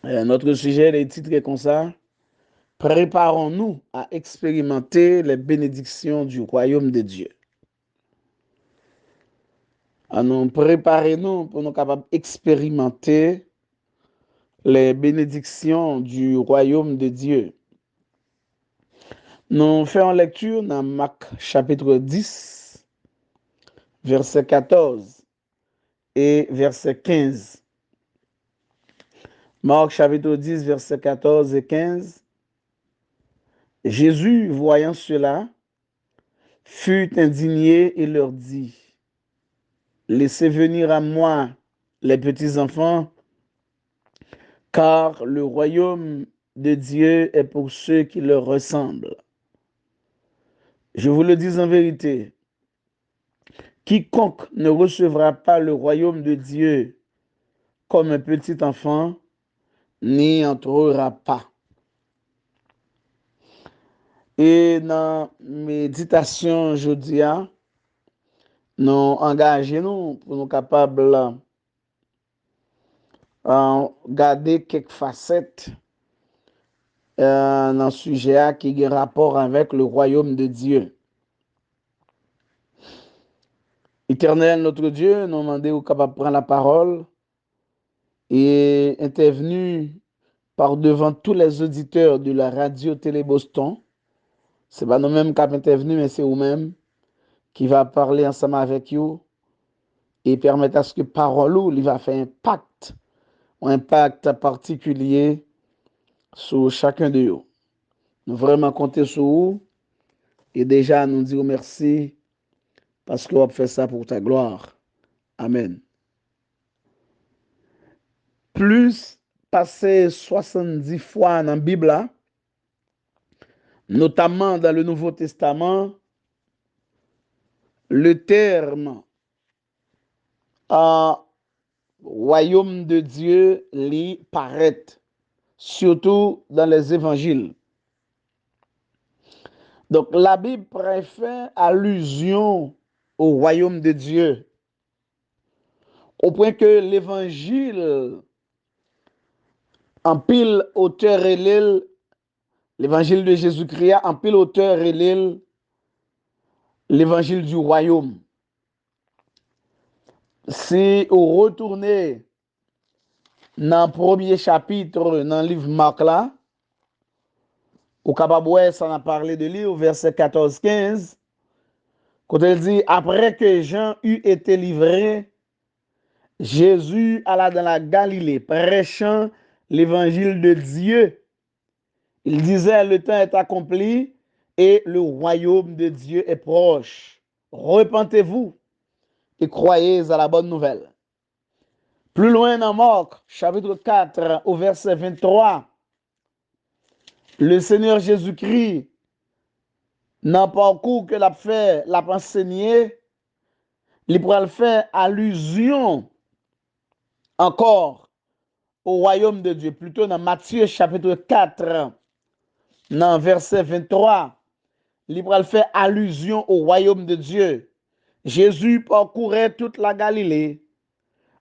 Notre sujet est titré comme ça. Préparons-nous à expérimenter les bénédictions du royaume de Dieu. Nous préparons-nous pour nous capables d'expérimenter les bénédictions du royaume de Dieu. Nous faisons lecture dans Marc chapitre 10, verset 14 et verset 15. Marc chapitre 10, verset 14 et 15. Jésus, voyant cela, fut indigné et leur dit, laissez venir à moi les petits enfants, car le royaume de Dieu est pour ceux qui leur ressemblent. Je vous le dis en vérité, quiconque ne recevra pas le royaume de Dieu comme un petit enfant, n'y entrera pas. Et dans méditation aujourd'hui, nous engageons pour nous capables garder quelques facettes dans le sujet qui a rapport avec le royaume de Dieu. Éternel, notre Dieu, nous demandons capable de prendre la parole et intervenu par devant tous les auditeurs de la radio Télé Boston. Ce n'est pas nous-mêmes qui avons intervenu, mais c'est vous-même qui va parler ensemble avec vous et permettre à ce que parole va faire un impact particulier sur chacun de vous. Nous vraiment compter sur vous et déjà nous dire merci parce que vous avez fait ça pour ta gloire. Amen. Plus passé 70 fois dans la Bible, notamment dans le Nouveau Testament, le terme royaume de Dieu lui paraît, surtout dans les évangiles. Donc la Bible préfère allusion au royaume de Dieu, au point que l'évangile en pile auteur et l'île, l'évangile de Jésus-Christ en pile auteur et l'île, l'évangile du royaume. Si vous retournez dans le premier chapitre, dans le livre Marc là, au Kababoué, ça a parlé de lui au verset 14-15, quand il dit, après que Jean eut été livré, Jésus alla dans la Galilée, prêchant l'évangile de Dieu. Il disait, le temps est accompli et le royaume de Dieu est proche. Repentez-vous et croyez à la bonne nouvelle. Plus loin dans Marc, chapitre 4, au verset 23, le Seigneur Jésus-Christ, dans le parcours que l'a fait, l'a enseigné, il pourrait faire allusion encore au royaume de Dieu. Plutôt dans Matthieu chapitre 4, dans verset 23, il pourrait faire allusion au royaume de Dieu. Jésus parcourait toute la Galilée,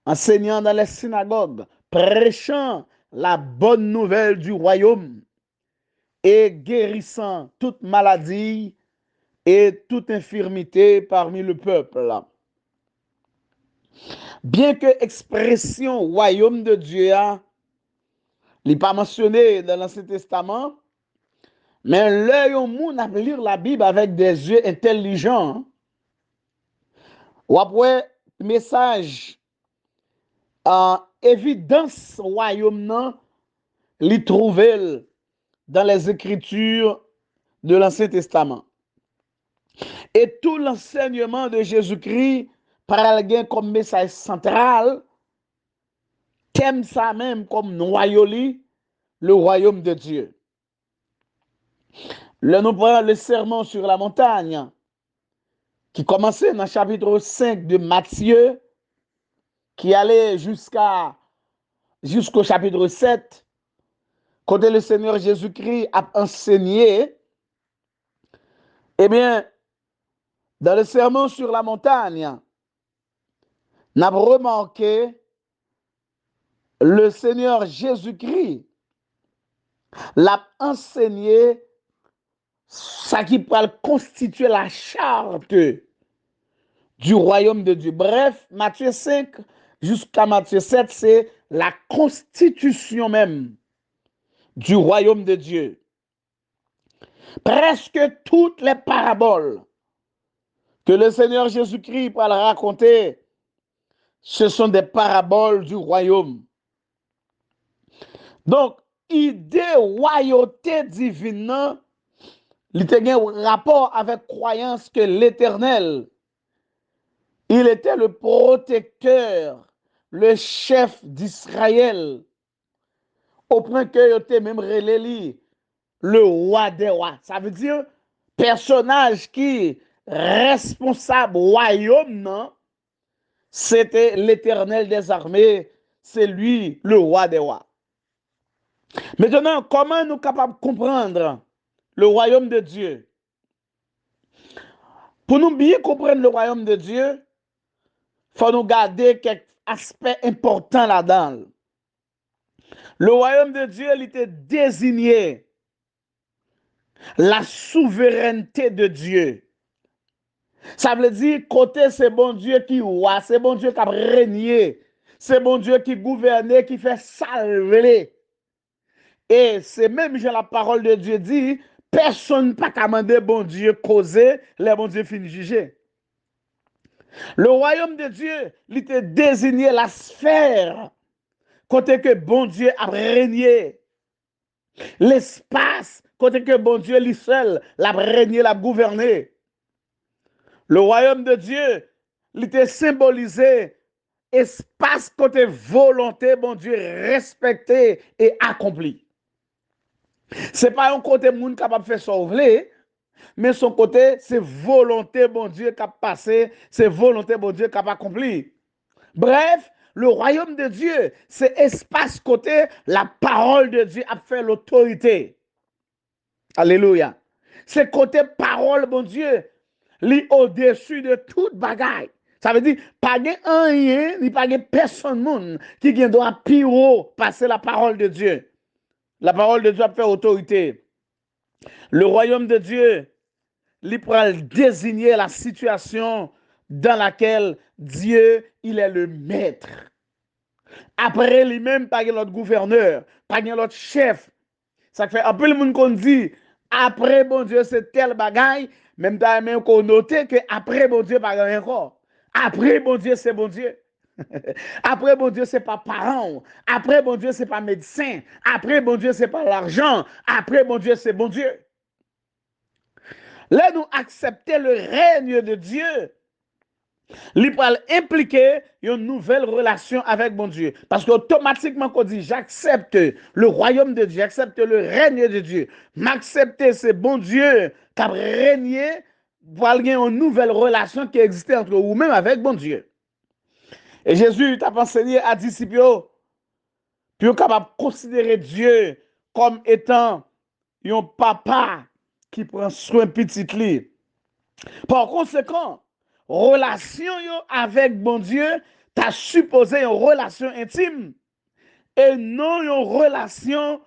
enseignant dans les synagogues, prêchant la bonne nouvelle du royaume et guérissant toute maladie et toute infirmité parmi le peuple. Bien que l'expression royaume de Dieu n'est pas mentionnée dans l'Ancien Testament, mais l'œil au monde a lire la Bible avec des yeux intelligents. Ou après, message évidence royaume non, l'y trouver dans les Écritures de l'Ancien Testament. Et tout l'enseignement de Jésus-Christ parle comme message central, thème ça même comme noyau, le royaume de Dieu. Nous prenons le sermon sur la montagne, qui commençait dans le chapitre 5 de Matthieu, qui allait jusqu'au chapitre 7, quand le Seigneur Jésus-Christ a enseigné. Eh bien, dans le sermon sur la montagne, on a remarqué le Seigneur Jésus-Christ l'a enseigné ça qui peut constituer la charte du royaume de Dieu. Bref, Matthieu 5 jusqu'à Matthieu 7, c'est la constitution même du royaume de Dieu. Presque toutes les paraboles que le Seigneur Jésus-Christ va raconter, ce sont des paraboles du royaume. Donc, idée royauté divine, il y a un rapport avec croyance que l'Éternel, il était le protecteur, le chef d'Israël, au point que il était même relé le roi des rois. Ça veut dire personnage qui responsable royaume, non? C'était l'Éternel des armées, c'est lui le roi des rois. Maintenant, comment nous sommes capables de comprendre le royaume de Dieu? Pour nous bien comprendre le royaume de Dieu, il faut nous garder quelques aspects importants là-dedans. Le royaume de Dieu, il était désigné la souveraineté de Dieu. Ça veut dire, côté, c'est bon Dieu qui roi, c'est bon Dieu qui a régné, c'est bon Dieu qui gouverne, qui fait salver. Et c'est même, j'ai la parole de Dieu dit, personne n'a pas commandé bon Dieu causer, les bon Dieu finit juger. Le royaume de Dieu, il était désigné la sphère, côté que bon Dieu a régné. L'espace, côté que bon Dieu, lui seul, l'a régné, l'a gouverné. Le royaume de Dieu, il était symbolisé espace côté volonté, bon Dieu, respecté et accompli. Ce n'est pas un côté monde capable de faire sauver, mais son côté, c'est volonté, bon Dieu, qui a passé, c'est volonté, bon Dieu, qui a accompli. Bref, le royaume de Dieu, c'est espace côté, la parole de Dieu a fait l'autorité. Alléluia. C'est côté parole, bon Dieu, li au-dessus de toute bagaille. Ça veut dire, pas de rien, ni pas de personne monde qui doit pire passer la parole de Dieu. La parole de Dieu a fait autorité. Le royaume de Dieu, il pourra désigner la situation dans laquelle Dieu, il est le maître. Après lui-même, pas l'autre gouverneur, pas l'autre chef. Ça fait un peu le monde qu'on dit, après bon Dieu, c'est tel bagaille, même même qu'on note que après bon Dieu, pas rien encore. Après bon Dieu, c'est bon Dieu. Après bon Dieu, c'est pas parent. Après bon Dieu, c'est pas médecin. Après bon Dieu, c'est pas l'argent. Après bon Dieu, c'est bon Dieu. Là, nous accepter le règne de Dieu, il peut impliquer une nouvelle relation avec bon Dieu. Parce qu'automatiquement, quand on dit j'accepte le royaume de Dieu, j'accepte le règne de Dieu, m'accepter ce bon Dieu qui a régné, pour avoir une nouvelle relation qui existait entre vous-même avec bon Dieu. Et Jésus t'a enseigné à disciples, puis on est capable de considérer Dieu comme étant un papa qui prend soin de petit lit. Par conséquent, relation avec bon Dieu, tu as supposé une relation intime et non une relation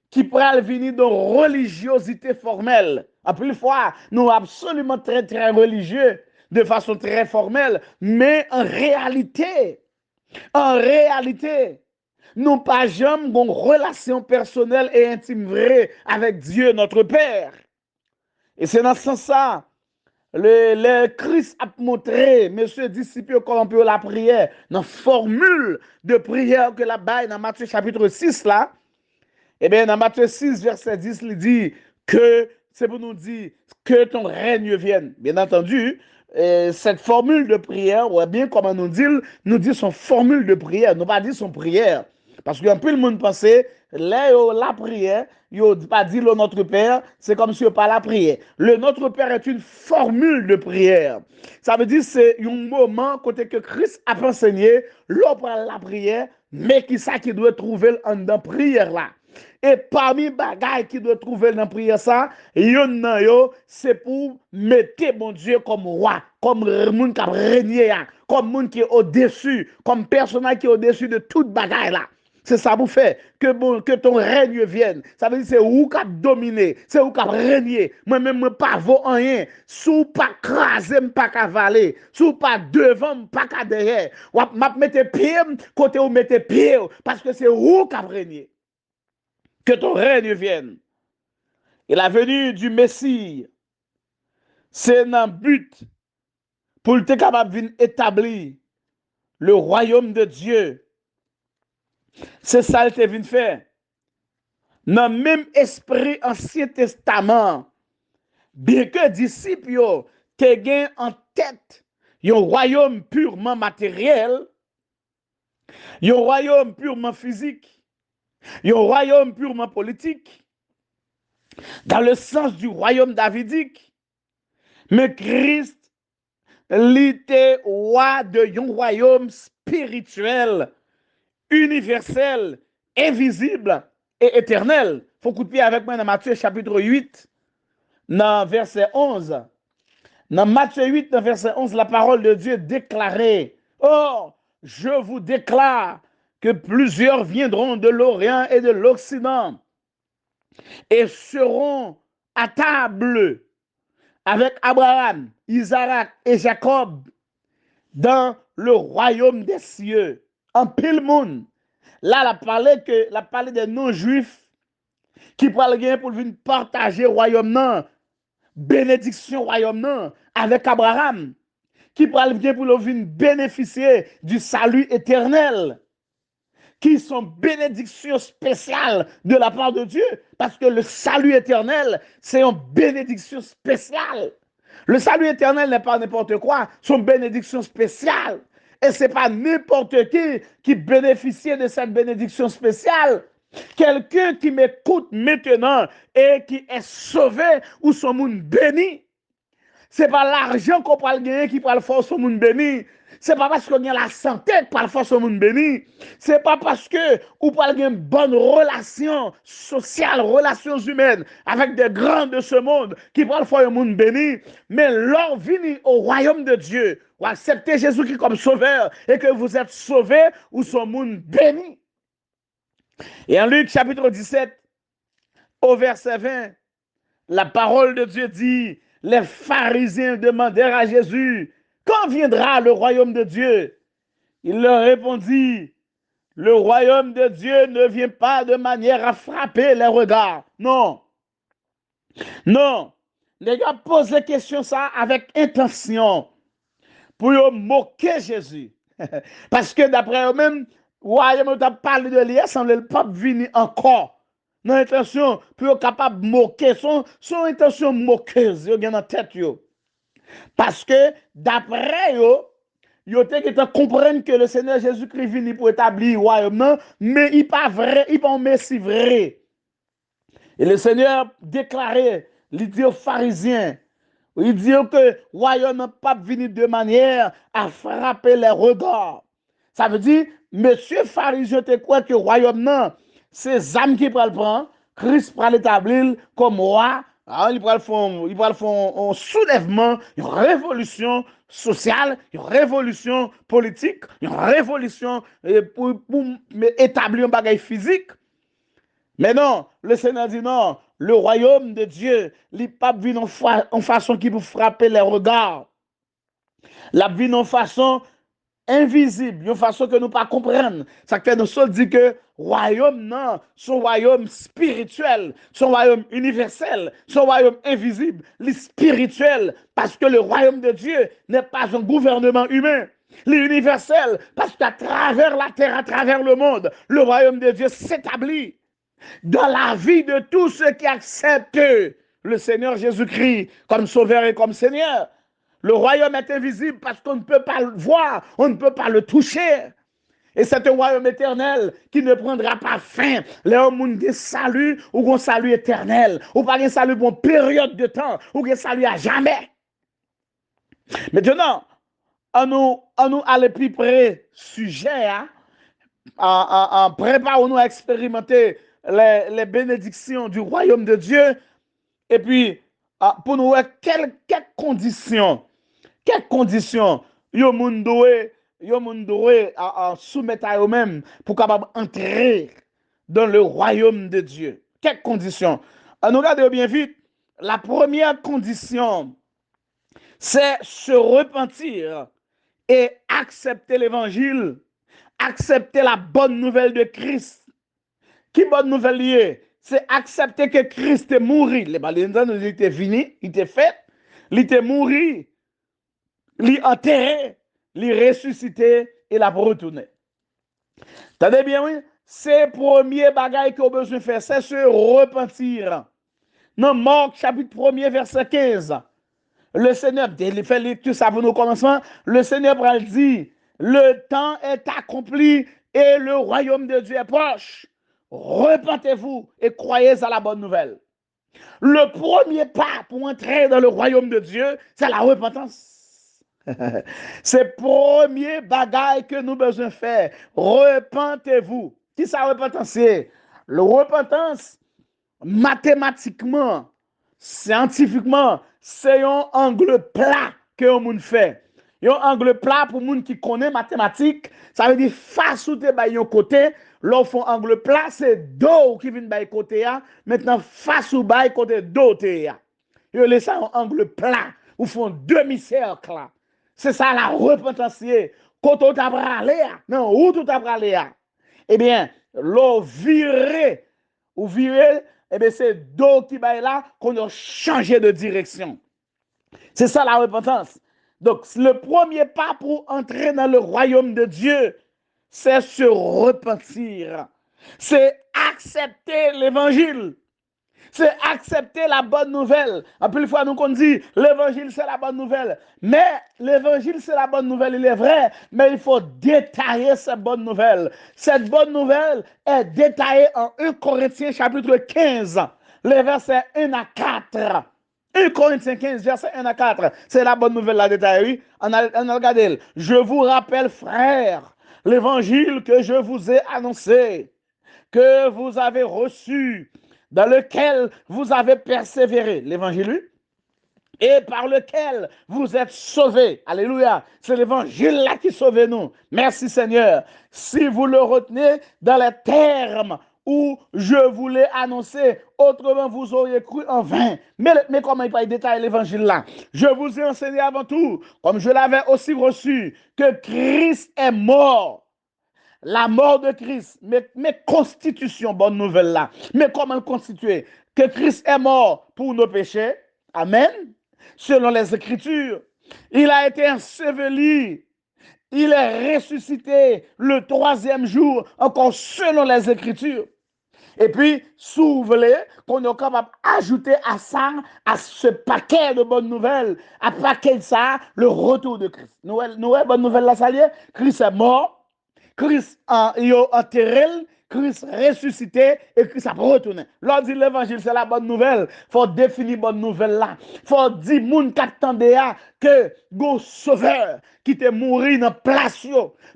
qui pourrait venir de religiosité formelle. À plus fois, nous sommes absolument très, très religieux de façon très formelle, mais en réalité, nous pas jamais une relation personnelle et intime vraie avec Dieu, notre Père. Et c'est dans ce sens-là, le Christ a montré, monsieur disciple, comment on peut la prière, dans la formule de prière que la baille dans Matthieu chapitre 6, là, eh bien, dans Matthieu 6, verset 10, il dit que c'est pour nous dire que ton règne vienne. Bien entendu, cette formule de prière, ou bien comment nous dit son formule de prière, nous pas dit son prière. Parce qu'un peu le monde pensait, là, la prière, yo pas dit le Notre Père, c'est comme si on pas la prière. Le Notre Père est une formule de prière. Ça veut dire c'est un moment côté que Christ a enseigné, l'on prend la prière, mais qui ça qui doit trouver dans prière là. Et parmi les bagailles qui doit trouver dans la prière ça, c'est pour mettre mon Dieu comme roi, comme monde qui a régné, comme monde qui est au-dessus, comme personnage qui est au-dessus de toute bagaille là. C'est ça vous fait que ton règne vienne. Ça veut dire c'est où qui a dominé, c'est où qui a régné. Moi-même, je ne pas rien. Sous pas craser, pas cavaler. Sous pas devant, pas derrière. Je mette pied côté où mettez pied parce que c'est où qui a régné. Que ton règne vienne. Et la venue du Messie, c'est un but pour être capable d'établir le royaume de Dieu. C'est ça qu'il vient faire. Dans le même esprit Ancien Testament, bien que disciples aient en tête un royaume purement matériel, un royaume purement physique, un royaume purement politique, dans le sens du royaume davidique, mais Christ était roi de un royaume spirituel, universel, invisible et éternel. Il faut couper avec moi dans Matthieu chapitre 8, dans verset 11. Dans Matthieu 8, dans verset 11, la parole de Dieu déclarait, « Or, je vous déclare que plusieurs viendront de l'Orient et de l'Occident et seront à table avec Abraham, Isaac et Jacob dans le royaume des cieux. » En pile monde. Là, la parlé des non-juifs qui parlent bien pour venir partager le royaume non, bénédiction royaume non, avec Abraham, qui parlent bien pour venir bénéficier du salut éternel, qui sont bénédictions spéciales de la part de Dieu, parce que le salut éternel, c'est une bénédiction spéciale. Le salut éternel n'est pas n'importe quoi, c'est une bénédiction spéciale. Et ce n'est pas n'importe qui bénéficie de cette bénédiction spéciale. Quelqu'un qui m'écoute maintenant et qui est sauvé ou son monde béni. Ce n'est pas l'argent qu'on peut gagner qui peut le faire son monde béni. Ce n'est pas parce qu'on a la santé qui peut le faire son monde béni. Ce n'est pas parce que vous pouvez avoir une bonne relation sociale, relations humaines avec des grands de ce monde qui peut le faire un monde béni. Mais lors venir au royaume de Dieu, ou accepter Jésus-Christ comme sauveur et que vous êtes sauvé ou son monde béni. Et en Luc chapitre 17, au verset 20, la parole de Dieu dit, les pharisiens demandèrent à Jésus, quand viendra le royaume de Dieu? Il leur répondit, le royaume de Dieu ne vient pas de manière à frapper les regards. Non. Non. Les gars posent la question ça avec intention pour moquer Jésus. Parce que d'après eux-mêmes, royaume a parlé de lui, semble le pape venir encore. Non, intention pour être capable de moquer, son intention moqueuse, yo gen en tête yo. Parce que d'après eux, yo te comprennent que le Seigneur Jésus-Christ vient pour établir le royaume, non, mais il pas vrai, il pas messie vrai. Et le Seigneur déclarait, il dit aux pharisiens, il dit que le royaume n'a pas venu de manière à frapper les regards. Ça veut dire, monsieur pharisien, te quoi que le royaume, non, c'est âmes qui prennent le prendre, Christ prend l'établir comme roi, il prend un soulèvement, une révolution sociale, une révolution politique, une révolution pour établir un bagage physique. Mais non, le Seigneur dit non, le royaume de Dieu, il pas venu en façon qui peut frapper les regards. La vie en façon invisible, une façon que nous ne pas comprendre. Ça fait nous seuls dit que royaume non, son royaume spirituel, son royaume universel, son royaume invisible, le spirituel, parce que le royaume de Dieu n'est pas un gouvernement humain. L'universel, parce qu'à travers la terre, à travers le monde, le royaume de Dieu s'établit dans la vie de tous ceux qui acceptent le Seigneur Jésus-Christ comme sauveur et comme Seigneur. Le royaume est invisible parce qu'on ne peut pas le voir, on ne peut pas le toucher. Et c'est un royaume éternel qui ne prendra pas fin. Là, on a un salut ou un salut éternel. Ou pas un salut pour une période de temps, ou un salut à jamais. Maintenant, on nous aller plus près sujet, hein, en préparons-nous à expérimenter les bénédictions du royaume de Dieu. Et puis, pour nous, quelles conditions yo moun doit yo moun doué à soumettre à eux-mêmes pour capable entrer dans le royaume de Dieu. Quelles conditions? Nous regardons bien vite. La première condition, c'est se repentir et accepter l'évangile, accepter la bonne nouvelle de Christ. Qui bonne nouvelle liée? C'est accepter que Christ est mort. Les baléens nous étaient fini, il était fait, il était mort, il est enterré, il est ressuscité et il a retourné. Tenez bien, oui? C'est le premier bagage qu'on a besoin de faire, c'est se repentir. Dans Marc chapitre 1er, verset 15, le Seigneur, il fait tout ça pour nos commencements, le Seigneur dit, le temps est accompli et le royaume de Dieu est proche. Repentez-vous et croyez à la bonne nouvelle. Le premier pas pour entrer dans le royaume de Dieu, c'est la repentance. C'est le premier bagage que nous avons besoin de faire. Repentez-vous. Qui ça repentance? Le repentance, mathématiquement, scientifiquement, c'est un angle plat que on fait. Un angle plat pour les gens qui connaissent mathématiques, ça veut dire face ou te bay yon côté, l'on fait angle plat, c'est dos qui vient bay côté a, maintenant face ou bay côté dos te ya. Yo laisse un angle plat, ou font demi-cercle. C'est ça la repentance. Quand on t'a bralé, non, où tu t'a bralé? Eh bien, l'on viré, ou viré, eh bien, c'est dos qui baille là qu'on a changé de direction. C'est ça la repentance. Donc, le premier pas pour entrer dans le royaume de Dieu, c'est se repentir. C'est accepter l'évangile. C'est accepter la bonne nouvelle. À plus de fois, nous on dit l'évangile c'est la bonne nouvelle. Mais l'évangile c'est la bonne nouvelle, il est vrai, mais il faut détailler cette bonne nouvelle. Cette bonne nouvelle est détaillée en 1 Corinthiens chapitre 15, les versets 1 à 4. 1 Corinthiens 15, verset 1 à 4. C'est la bonne nouvelle, la détail, oui. On a regardé. Je vous rappelle, frères, l'évangile que je vous ai annoncé, que vous avez reçu, dans lequel vous avez persévéré, l'évangile, et par lequel vous êtes sauvés. Alléluia. C'est l'évangile là qui sauve nous. Merci Seigneur. Si vous le retenez dans les termes où je vous l'ai annoncé, autrement vous auriez cru en vain. Mais comment il peut détailler l'évangile là? Je vous ai enseigné avant tout, comme je l'avais aussi reçu, que Christ est mort. La mort de Christ, mais constitution, bonne nouvelle là. Mais comment le constituer? Que Christ est mort pour nos péchés. Amen. Selon les Écritures. Il a été enseveli. Il est ressuscité le 3e jour, encore selon les Écritures. Et puis, souvenez qu'on est capable d'ajouter à ça, à ce paquet de bonnes nouvelles, à paquet de ça, le retour de Christ. Nous, bonne nouvelle là, ça y est, Christ est mort. Christ a enterré, Christ ressuscité et Christ a retourné. Lorsque dit l'évangile, c'est la bonne nouvelle. Il faut définir bonne nouvelle là. Il faut dire moun qu'attendait que go sauveur qui te mourir dans place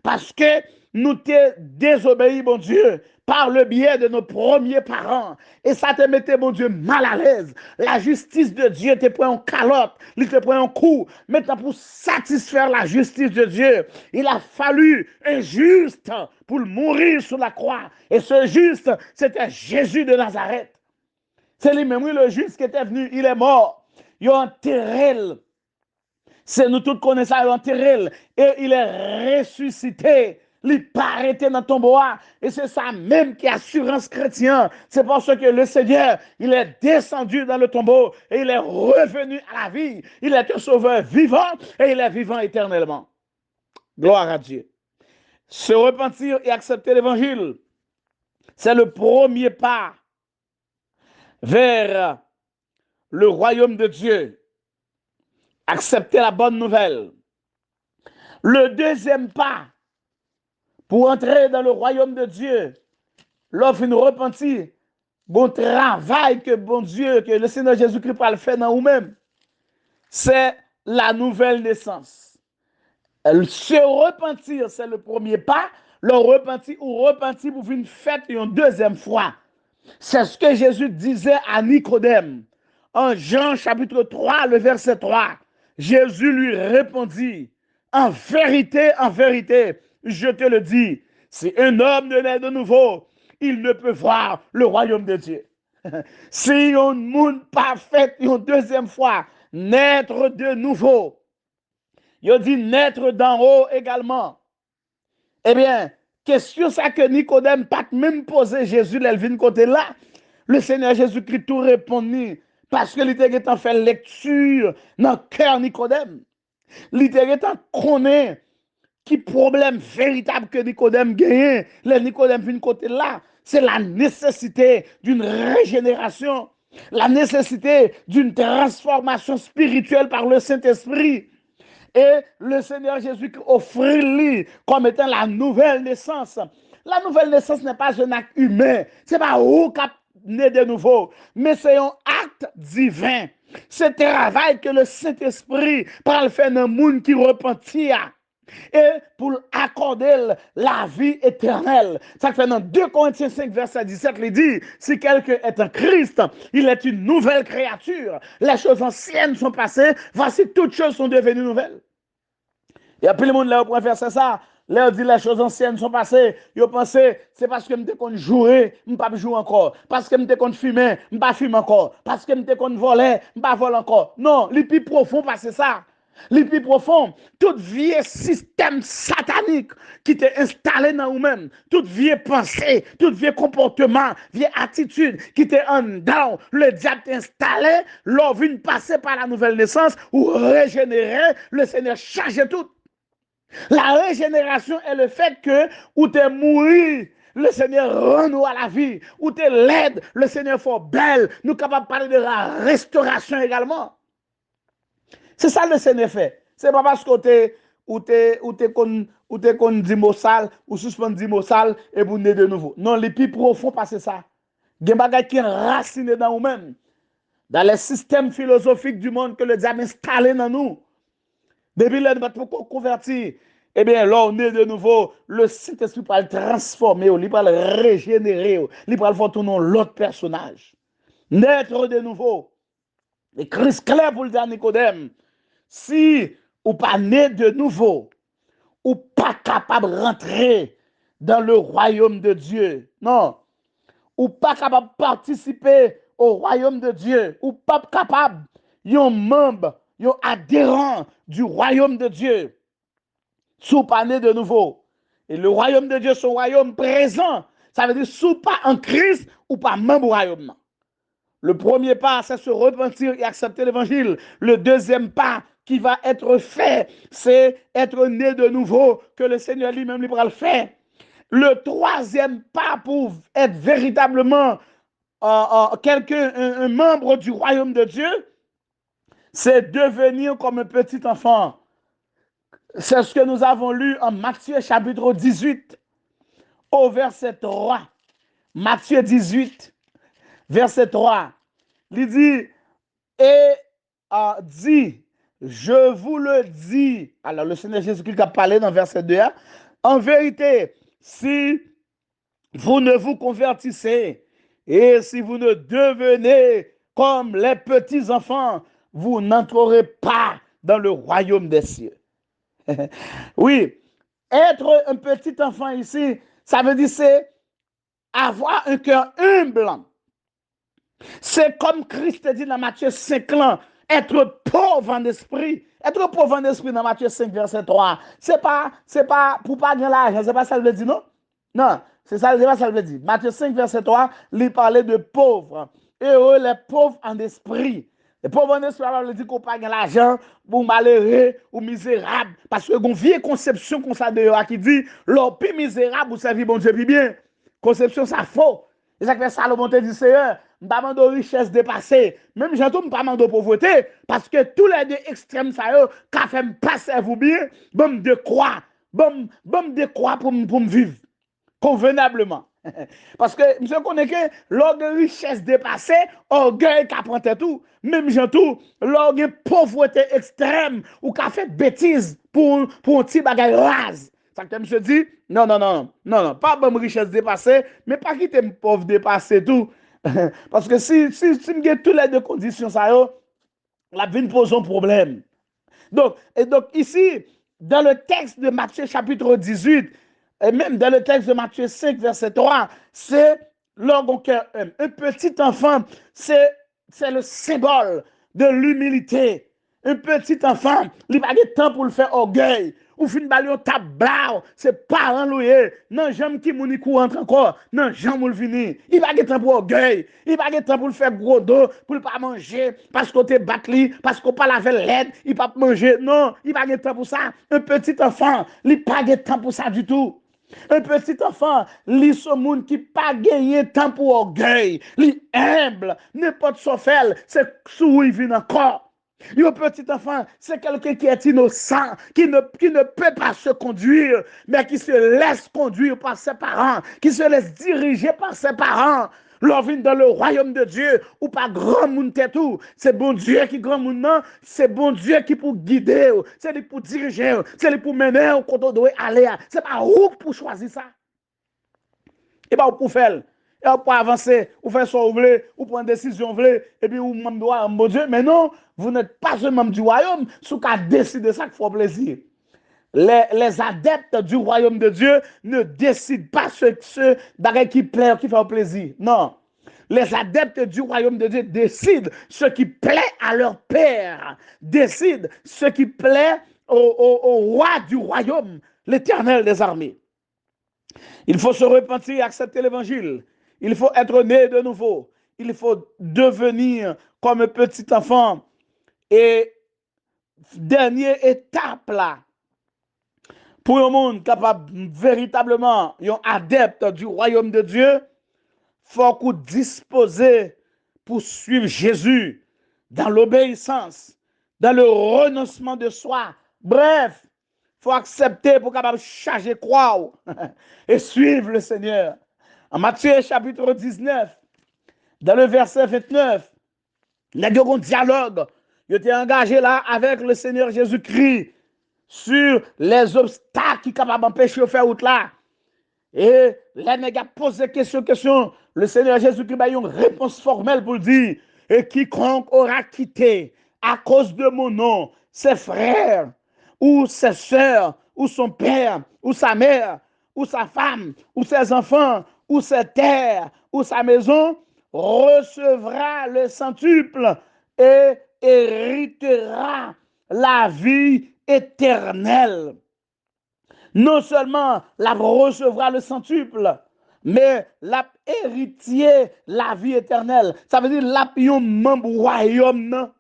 parce que nous t'es désobéi, bon Dieu, par le biais de nos premiers parents. Et ça te mettait, bon Dieu, mal à l'aise. La justice de Dieu te prend en calotte, il te prend en coup. Maintenant, pour satisfaire la justice de Dieu, il a fallu un juste pour mourir sur la croix. Et ce juste, c'était Jésus de Nazareth. C'est lui-même, oui, le juste qui était venu, il est mort. Il a enterré. C'est nous tous connaissons ça, il a enterré. Et il est ressuscité. Il n'est pas arrêté dans ton bois. Et c'est ça même qui est assurance chrétienne. C'est parce que le Seigneur, il est descendu dans le tombeau et il est revenu à la vie. Il est un sauveur vivant et il est vivant éternellement. Gloire à Dieu. Se repentir et accepter l'évangile, c'est le premier pas vers le royaume de Dieu. Accepter la bonne nouvelle. Le deuxième pas pour entrer dans le royaume de Dieu, l'offre une repentir, bon travail que bon Dieu, que le Seigneur Jésus-Christ va le faire dans vous-même, c'est la nouvelle naissance. Se repentir, c'est le premier pas. Le repentir ou repentir pour une fête une deuxième fois. C'est ce que Jésus disait à Nicodème. En Jean chapitre 3, le verset 3, Jésus lui répondit, en vérité, je te le dis, si un homme ne naît de nouveau, il ne peut voir le royaume de Dieu. Si on monde parfait une deuxième fois, naître de nouveau, il dit naître d'en haut également. Eh bien, question ça que Nicodème pas même posé Jésus, l'Elvin côté là. Le Seigneur Jésus-Christ tout répondit parce que il était en fait lecture dans le cœur Nicodème. Il était en connaît qui problème véritable que Nicodème gagne. Le Nicodème vient côté là, c'est la nécessité d'une régénération, la nécessité d'une transformation spirituelle par le Saint-Esprit. Et le Seigneur Jésus offrit-lui comme étant la nouvelle naissance. La nouvelle naissance n'est pas un acte humain. Ce n'est pas où qui né de nouveau, mais c'est un acte divin. C'est un travail que le Saint-Esprit prend le faire dans le monde qui repentit. Et pour accorder la vie éternelle. Ça fait dans 2 Corinthiens 5, verset 17, il dit, si quelqu'un est en Christ, il est une nouvelle créature. Les choses anciennes sont passées, voici toutes choses sont devenues nouvelles. Et puis le monde là, pour faire ça, là, dit les choses anciennes sont passées. Ils pensent, c'est parce que je me jouer, je ne pas jouer encore. Parce que je me fumer, je ne pas fumer encore. Parce que je me voler, je ne pas voler encore. Non, les plus profond, parce ça. Les plus profond, tout vieux système satanique qui t'est installé dans vous-même, tout vieux pensée, tout vieux comportement, vieille attitude qui t'est en dedans, le diable t'est installé, l'on vient passer par la nouvelle naissance ou régénérer, le Seigneur change tout. La régénération est le fait que où tu es mouru, le Seigneur rend nous à la vie. Où tu es laide, le Seigneur fait belle. Nous sommes capables de parler de la restauration également. C'est ça le Seigneur fait. C'est pas parce que tu es dit mot sale, ou suspend dit mot sale, et vous venez de nouveau. Non, les plus profonds, c'est ça. Il y a des choses qui sont racinées dans nous-mêmes. Dans les systèmes philosophiques du monde que le diable a installé dans nous. Depuis là, nous pour convertir, eh bien, là, on est de nouveau, le Saint-Esprit va le transformer, il va le régénérer, il va le faire tourner l'autre personnage. Naître de nouveau. Et Christ clair pour le dire à Nicodème, si ou pas né de nouveau, ou pas capable de rentrer dans le royaume de Dieu, non, ou pas capable de participer au royaume de Dieu, ou pas capable, un membre, un adhérent du royaume de Dieu, sous pas né de nouveau. Et le royaume de Dieu, c'est un royaume présent. Ça veut dire sous pas en Christ ou pas membre du royaume. Le premier pas, c'est se repentir et accepter l'évangile. Le deuxième pas qui va être fait, c'est être né de nouveau, que le Seigneur lui-même lui va le faire. Le troisième pas pour être véritablement un membre du royaume de Dieu, c'est devenir comme un petit enfant. C'est ce que nous avons lu en Matthieu chapitre 18 au verset 3. Matthieu 18, verset 3. Il dit, et dit, je vous le dis. Alors le Seigneur Jésus-Christ a parlé dans verset 2. En vérité, si vous ne vous convertissez et si vous ne devenez comme les petits enfants, vous n'entrerez pas dans le royaume des cieux. Oui, être un petit enfant ici, ça veut dire c'est avoir un cœur humble. C'est comme Christ dit dans Matthieu 5 ans, être pauvre en esprit. Être pauvre en esprit dans Matthieu 5, verset 3. C'est pas pour pas gagner l'argent, c'est pas ça que veut dire, non? Non, c'est ça, pas ça que veut dire. Matthieu 5, verset 3, il parlait de pauvres. Heureux les pauvres en esprit. Les pauvres en esprit, alors, il dit qu'on pas gagner l'argent, ou malheureux, ou misérable. Parce que une vieille conception comme ça de qui dit, l'homme plus misérable, vous savez, bon Dieu, puis bien. Conception, ça faux. Et ça fait Salomon te dit, Seigneur, je ne pas de richesse dépassée. Même je ne pas de pauvreté. Parce que tous les deux extrêmes, ça y est, qu'a fait me passer vous bien, bon de quoi, bon de quoi pour me vivre convenablement. Parce que je connais que lors de richesse dépassée, orgueil qu'a prend tout. Même j'ai tout, lors de pauvreté extrême ou qu'a fait bêtise pour un petit bagage rase. Ça que je dit, non, pas bonne richesse dépassée, mais pas quitter me pauvre dépassé tout. Parce que si me get toutes les deux conditions, ça y est, la vie pose un problème. Donc ici, dans le texte de Matthieu chapitre 18, et même dans le texte de Matthieu 5, verset 3, c'est un petit enfant, c'est le symbole de l'humilité. Un petit enfant, il n'a pas de temps pour le faire orgueil. Ou fin balion tabla, c'est parents loué. Non, j'aime qui mouni kou entre encore. Non, j'aime ou le fini. Il n'a pas de temps pour orgueil. Il n'a pas de temps pour le faire gros dos, pour ne pas manger, parce qu'on te battu, parce qu'on pas lavé l'aide, il ne pas manger. Non, il n'a pas de temps pour ça. Un petit enfant, il n'a pas de temps pour ça du tout. Un petit enfant, li ce monde qui pas gagné temps pour orgueil, li humble, n'importe ce fait, c'est sous il vient encore. Un petit enfant, c'est quelqu'un qui est innocent, qui ne peut pas se conduire, mais qui se laisse conduire par ses parents, qui se laisse diriger par ses parents. L'on dans le royaume de Dieu, ou pas grand monde tout. C'est bon Dieu qui grand monde, non. C'est bon Dieu qui pour guider, c'est lui pour diriger, c'est lui pour mener au côté doit aller. C'est pas vous pour choisir ça. Et pas pour faire. Et pour avancer, ou faire ce que vous voulez, ou prendre une décision, vous voulez, et puis vous même droit, mon Dieu. Mais non, vous n'êtes pas un membre du royaume, sous qu'à décider ça qui fait plaisir. Les adeptes du royaume de Dieu ne décident pas ce qui plaît, qui fait plaisir. Non. Les adeptes du royaume de Dieu décident ce qui plaît à leur Père, décident ce qui plaît au roi du royaume, l'Éternel des armées. Il faut se repentir, accepter l'évangile. Il faut être né de nouveau. Il faut devenir comme un petit enfant. Et dernière étape là, pour un monde capable véritablement, un adepte du royaume de Dieu, faut qu'on dispose pour suivre Jésus dans l'obéissance, dans le renoncement de soi. Bref, faut accepter pour capable charger croire et suivre le Seigneur. En Matthieu chapitre 19, dans le verset 29, il y a un dialogue. Il était engagé là avec le Seigneur Jésus-Christ sur les obstacles qui sont capables d'empêcher de faire route là. Et les nègres posent question. Le Seigneur Jésus-Christ a une réponse formelle pour dire, et quiconque aura quitté à cause de mon nom ses frères, ou ses soeurs, ou son père, ou sa mère, ou sa femme, ou ses enfants, ou ses terres, ou sa maison, recevra le centuple et héritera la vie éternelle. Non seulement la recevra le centuple, mais la héritier la vie éternelle. Ça veut dire la un membre royaume.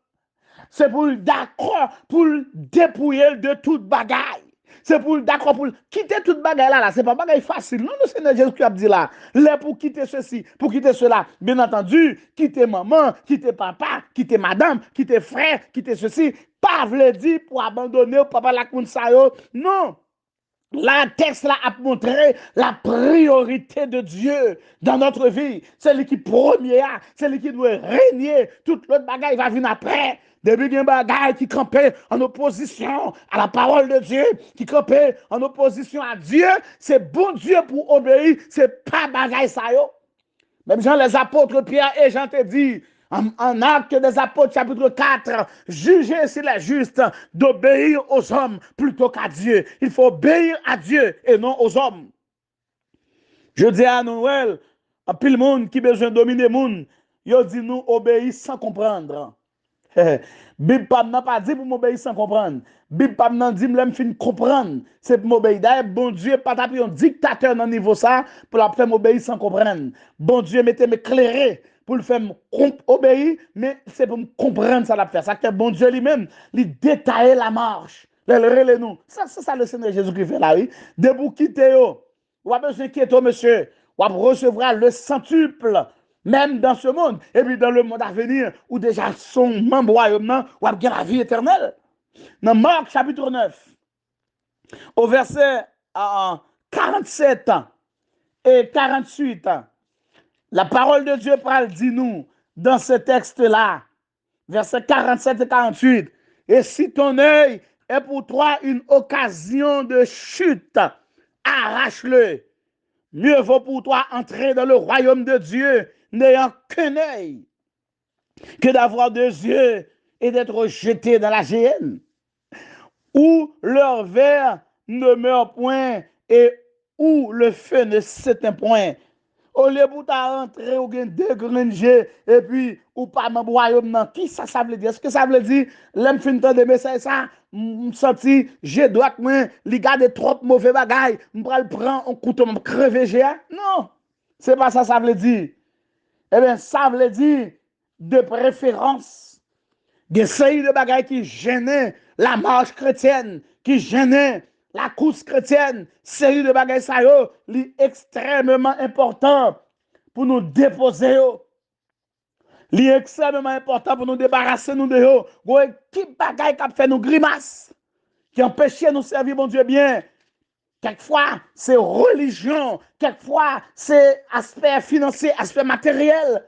C'est pour d'accord pour dépouiller de toute bagaille. C'est pour d'accord pour quitter toute bagaille là. C'est pas bagaille facile. Non, le Seigneur Jésus a dit là. Là pour quitter ceci, pour quitter cela. Bien entendu, quitter maman, quitter papa, quitter madame, quitter frère, quitter ceci. Pas veut dire pour abandonner papa la konsayo. Non. La texte là a montré la priorité de Dieu dans notre vie. C'est lui qui premier, c'est lui qui doit régner. Toute l'autre bagaille va venir après. Depuis qu'il y a un bagaille qui campait en opposition à la parole de Dieu, qui campait en opposition à Dieu, c'est bon Dieu pour obéir, c'est pas bagaille ça yo. Même Jean, les apôtres, Pierre et Jean te dit, en Actes des Apôtres, chapitre 4, jugez s'il est juste d'obéir aux hommes plutôt qu'à Dieu. Il faut obéir à Dieu et non aux hommes. Je dis à Noël, à pile le monde qui a besoin de dominer le monde, il dit nous obéir sans comprendre. Bible n'a pas dit pour m'obéir sans comprendre. Bible n'a dit pour me comprendre. C'est pour m'obéir. D'ailleurs, bon Dieu, pas tapé un dictateur dans niveau ça pour la faire m'obéir sans comprendre. Bon Dieu, mettez m'éclairer pour le faire obéir, mais c'est pour me comprendre ça la faire. Ça que bon Dieu lui-même, il détaille la marche. Le nous. Ça, c'est ça le Seigneur Jésus-Christ fait là, oui. De vous quitter, ou pas besoin de quitter, monsieur. Ou recevoir le centuple. Même dans ce monde, et puis dans le monde à venir, où déjà son membre royaume, ou bien la vie éternelle. Dans Marc chapitre 9, au verset 47 et 48, la parole de Dieu parle, dit-nous, dans ce texte-là, verset 47 et 48, et si ton œil est pour toi une occasion de chute, arrache-le. Mieux vaut pour toi entrer dans le royaume de Dieu n'ayant qu'un œil que d'avoir deux yeux et d'être jeté dans la géhenne. où leur verre ne meurt point et où le feu ne s'éteint point. Au lieu pour ta rentrer ou bien dégranger et puis ou pas dans le royaume non, qui ça veut dire? Est-ce que ça veut dire l'homme fin de message ça me senti j'ai droit moi li garder trop mauvais bagaille, me pral prendre un couteau me crever j'ai non. C'est pas ça ça veut dire. Eh bien ça veut dire de préférence des séries de bagailles qui gênaient la marche chrétienne, qui gênaient la course chrétienne, série de bagailles ça yo, li extrêmement important pour nous déposer yo. Li extrêmement important pour nous débarrasser nous de yo. Qui bagaille qui fait nous grimace, qui empêche nous servir mon Dieu bien. Quelquefois, c'est religion, quelquefois, c'est aspect financier, aspect matériel.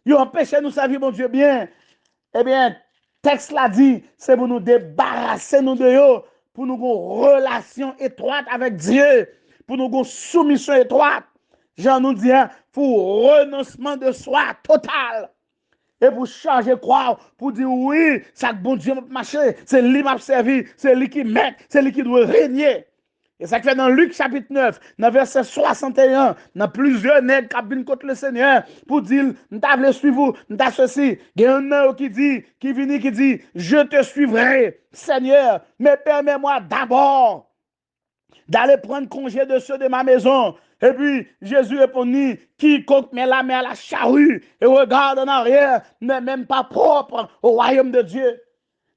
Ils empêchent nous servir mon Dieu bien. Eh bien, texte l'a dit, c'est pour nous débarrasser nous de eux, pour nous avoir une relation étroite avec Dieu, pour nous avoir une soumission étroite. Jean nous dit, pour renoncement de soi total. Et pour changer quoi, pour dire oui, ça bon Dieu m'a marché, c'est lui m'a servi, c'est lui qui met, c'est lui qui doit régner. Et ça fait dans Luc chapitre 9, dans verset 61, dans plusieurs nègres qui viennent contre le Seigneur pour dire, nous t'avons suivre, nous t'avons ceci. Il y a un homme qui dit, je te suivrai, Seigneur, mais permets-moi d'abord d'aller prendre congé de ceux de ma maison. Et puis Jésus répondit, quiconque met la main à la charrue et regarde en arrière n'est même pas propre au royaume de Dieu.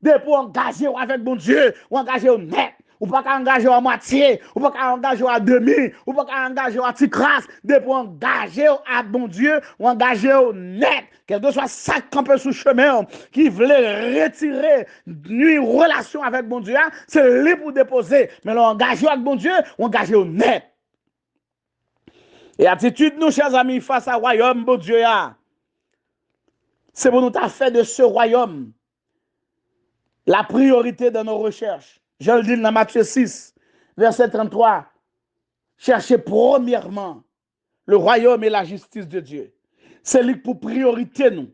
De pour engager avec mon Dieu, ou engager au net, ou pas engager à moitié, ou pas engager à demi, ou pas engager à petite crasse, de pour engager à bon Dieu, ou engager au net, quel que soit ça campé sous chemin, qui voulait retirer une relation avec bon Dieu, c'est lui pour déposer, mais l'engager avec bon Dieu, ou engager au net. Et attitude nous, chers amis, face au royaume, bon Dieu, c'est pour nous faire de ce royaume la priorité de nos recherches. Je le dis dans Matthieu 6, verset 33. Cherchez premièrement le royaume et la justice de Dieu. C'est lui pour priorité nous.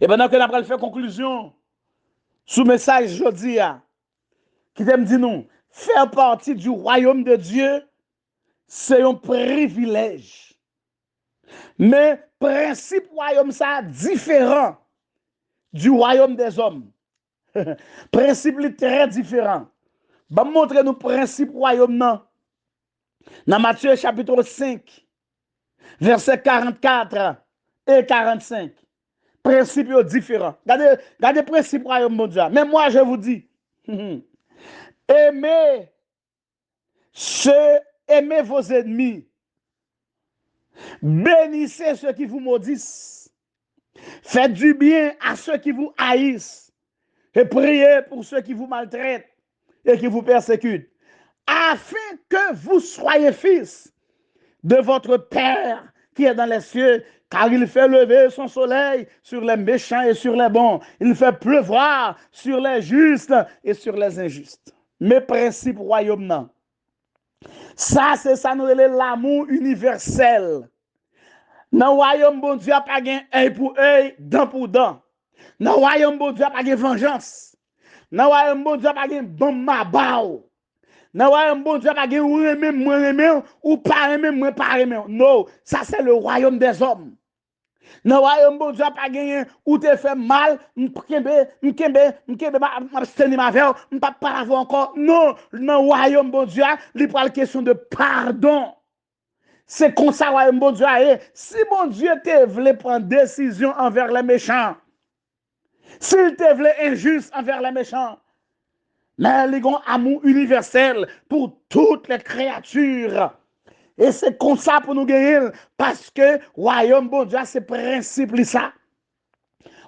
Et pendant que nous avons fait conclusion sous message jeudi, qui t'aime dit nous, faire partie du royaume de Dieu, c'est un privilège. Mais principe royaume ça différent du royaume des hommes. Principe très différent. Je vais montrer nous principe royaume non. Dans Matthieu chapitre 5, verset 44 et 45. Principe différent. Regardez principe royaume mondial. Mais moi je vous dis, aimez vos ennemis. Bénissez ceux qui vous maudissent. Faites du bien à ceux qui vous haïssent. Et priez pour ceux qui vous maltraitent et qui vous persécutent, afin que vous soyez fils de votre Père qui est dans les cieux, car il fait lever son soleil sur les méchants et sur les bons. Il fait pleuvoir sur les justes et sur les injustes. Mes principes royaume, non. Ça, c'est ça, nous l'amour universel. Dans le royaume, bon Dieu, pas gain œil pour œil, dent pour dent. Dans le royaume, bon Dieu, pas gain vengeance. Dans le royaume, bon Dieu, pas gain bon mabao. Dans le royaume, bon Dieu, pas gain ou remè, moi remè, ou pas remè, moi pas remè. Non, ça c'est le royaume des hommes. Dans le royaume, bon Dieu, pas gain ou te fait mal, m'kembe, m'abstenir ma veille, m'pas pas encore. Non, dans le royaume, bon Dieu, il parle la question de pardon. C'est comme ça, royaume, bon Dieu, si bon Dieu te voulait prendre décision envers les méchants, s'il te voulait injuste envers les méchants, mais il y a un amour universel pour toutes les créatures. Et c'est comme ça pour nous gagner, parce que royaume bon Dieu, c'est principe ça.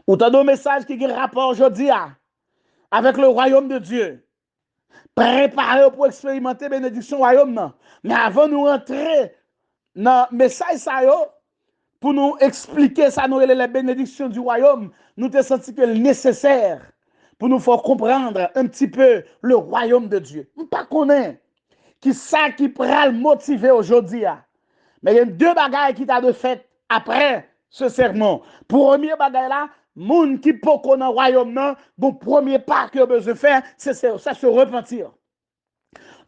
Ou t'as un message qui a rapport aujourd'hui avec le royaume de Dieu. Préparez pour expérimenter bénédiction royaume. Non. Mais avant de nous rentrer dans le message ça, pour nous expliquer ça, nous les bénédictions du royaume, nous te senti que nécessaire pour nous faire comprendre un petit peu le royaume de Dieu. Nous pas connaître qui ça qui pourra le motiver aujourd'hui. Mais il y a deux bagailles qui t'a de fait après ce sermon. Premier bagay là, moun qui poko dans royaume nan, bon premier pas que besoin faire, c'est ça se repentir.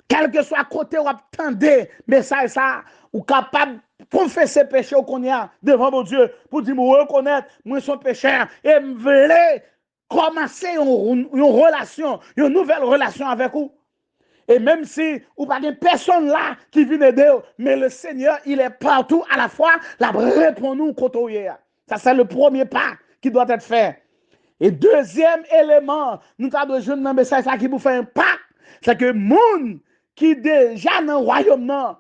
Quel que soit côté ou attendez message ça, ou capable confesser péché qu'on y a devant mon Dieu pour dire me reconnaître moi son pécheur et me voulez commencer une relation, une nouvelle relation avec vous. Et même si ou pas de personne là qui vient aider, mais le Seigneur, il est partout à la fois, la répond nous contre hier. Ça c'est le premier pas qui doit être fait. Et deuxième élément, nous avons besoin d'un message qui vous fait un pas, c'est que moun qui déjà dans le royaume non,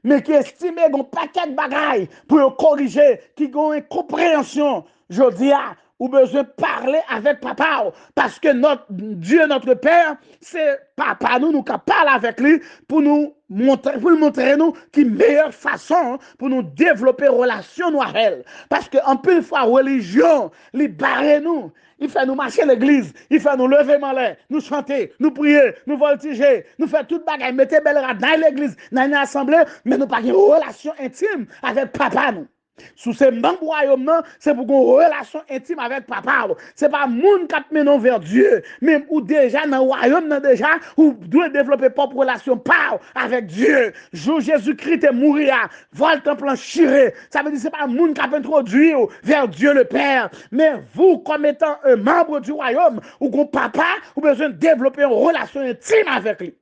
mais qui estime qu'on paquet de bagailles pour corriger, qui ont une compréhension, je dis ou besoin de parler avec papa parce que notre Dieu, notre Père, c'est papa nous parler avec lui pour nous montrer nous qui meilleure façon pour nous développer relation nous avec elle. Parce que en plus fois religion, les barrer nous, il fait nous marcher à l'église, il fait nous lever malais, nous chanter, nous prier, nous voltiger, nous faire toute bagaille, mettre belle rade dans l'église, dans l'assemblée, mais nous pas une relation intime avec papa nous. Sous ces membres royaume, c'est pour une relation intime avec papa. C'est pas moun qui mène vers Dieu, même ou déjà dans le royaume déjà ou doit développer propre relation par avec Dieu. Jour Jésus-Christ est mourir, vol temple chiré. Ça veut dire c'est pas moun qui introduire vers Dieu le Père, mais vous comme étant un membre du royaume ou qu'on papa, vous besoin de développer une relation intime avec lui.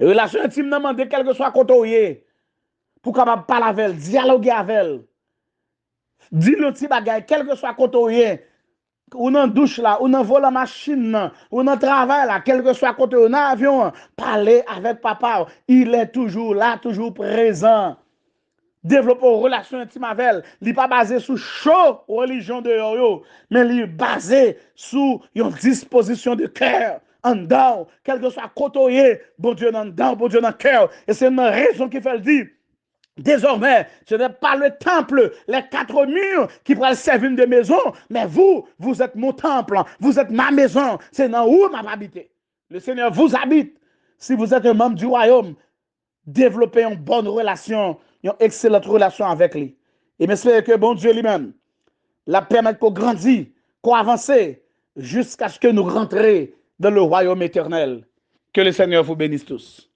Une relation intime demande quel que soit côté pour capable parler avec elle, dialoguer avec elle. Dis le petit bagay, quel que soit côté ou dans douche là, ou dans volant machine, ou dans travail là, quel que soit côté ou dans avion, parler avec papa, il est toujours là, toujours présent. Développer une relation intime avec elle, il n'est pas basé sur chaud religion de yo, mais il est basé sur une disposition de cœur. En dedans, quel que soit côté, bon Dieu en dedans, bon Dieu dans le cœur. Et c'est une raison qui fait le dire. Désormais, ce n'est pas le temple, les 4 murs qui pourraient servir de maison, mais vous êtes mon temple, vous êtes ma maison, c'est dans où m'a habité. Le Seigneur vous habite. Si vous êtes un membre du royaume, développez une bonne relation, une excellente relation avec lui. Et j'espère que bon Dieu lui-même la permettre qu'on grandisse, qu'on avance jusqu'à ce que nous rentrions dans le royaume éternel. Que le Seigneur vous bénisse tous.